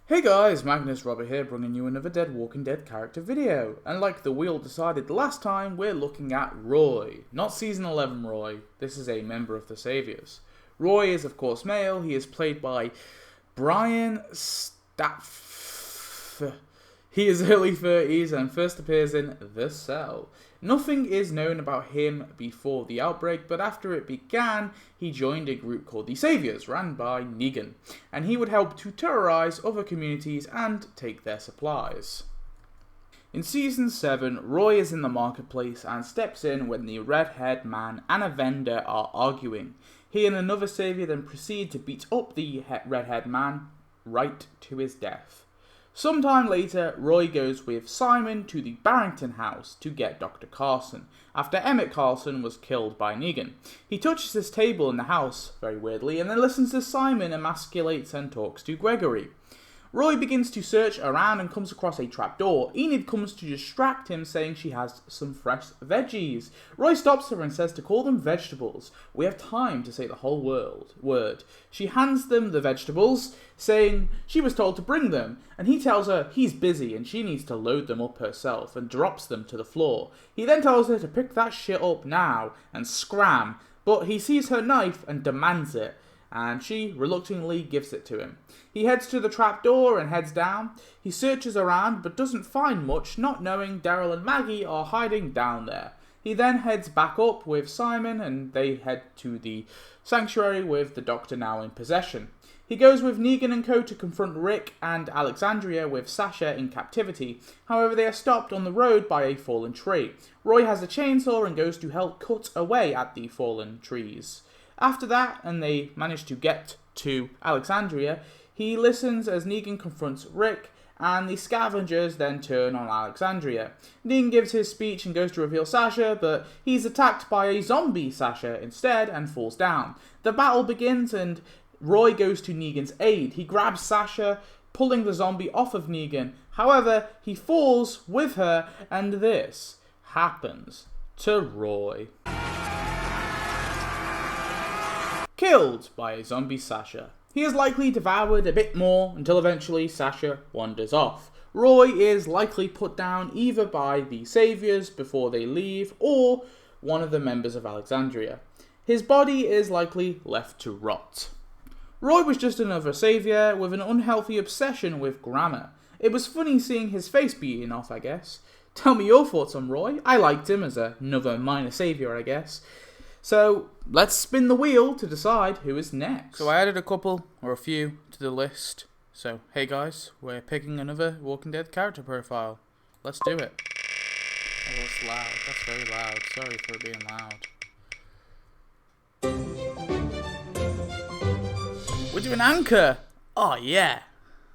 Hey guys, Magnus Robert here, bringing you another Dead Walking Dead character video. And like the wheel decided last time, we're looking at Roy. Not Season 11 Roy, this is a member of the Saviors. Roy is of course male, he is played by Brian Staff. He is early 30s and first appears in The Cell. Nothing is known about him before the outbreak, but after it began, he joined a group called the Saviors, ran by Negan, and he would help to terrorize other communities and take their supplies. In Season 7, Roy is in the marketplace and steps in when the red-haired man and a vendor are arguing. He and another Savior then proceed to beat up the red-haired man right to his death. Sometime later, Roy goes with Simon to the Barrington house to get Dr. Carson, after Emmett Carson was killed by Negan. He touches his table in the house, very weirdly, and then listens to Simon emasculates and talks to Gregory. Roy begins to search around and comes across a trapdoor. Enid comes to distract him, saying she has some fresh veggies. Roy stops her and says to call them vegetables. We have time to say the whole word. She hands them the vegetables, saying she was told to bring them, and he tells her he's busy and she needs to load them up herself, and drops them to the floor. He then tells her to pick that shit up now and scram, but he sees her knife and demands it, and she reluctantly gives it to him. He heads to the trapdoor and heads down. He searches around but doesn't find much, not knowing Daryl and Maggie are hiding down there. He then heads back up with Simon and they head to the sanctuary with the doctor now in possession. He goes with Negan and co to confront Rick and Alexandria with Sasha in captivity. However, they are stopped on the road by a fallen tree. Roy has a chainsaw and goes to help cut away at the fallen trees. After that, and they manage to get to Alexandria, he listens as Negan confronts Rick, and the scavengers then turn on Alexandria. Negan gives his speech and goes to reveal Sasha, but he's attacked by a zombie Sasha instead and falls down. The battle begins and Roy goes to Negan's aid. He grabs Sasha, pulling the zombie off of Negan. However, he falls with her, and this happens to Roy. Killed by a zombie Sasha. He is likely devoured a bit more until eventually Sasha wanders off. Roy is likely put down either by the Saviors before they leave or one of the members of Alexandria. His body is likely left to rot. Roy was just another Savior with an unhealthy obsession with grammar. It was funny seeing his face beaten off, I guess. Tell me your thoughts on Roy. I liked him as another minor Savior, I guess. So, let's spin the wheel to decide who is next. So I added a few to the list. So, hey guys, we're picking another Walking Dead character profile. Let's do it. Oh, it's loud. That's very loud. Sorry for it being loud. We're doing Anchor! Oh yeah!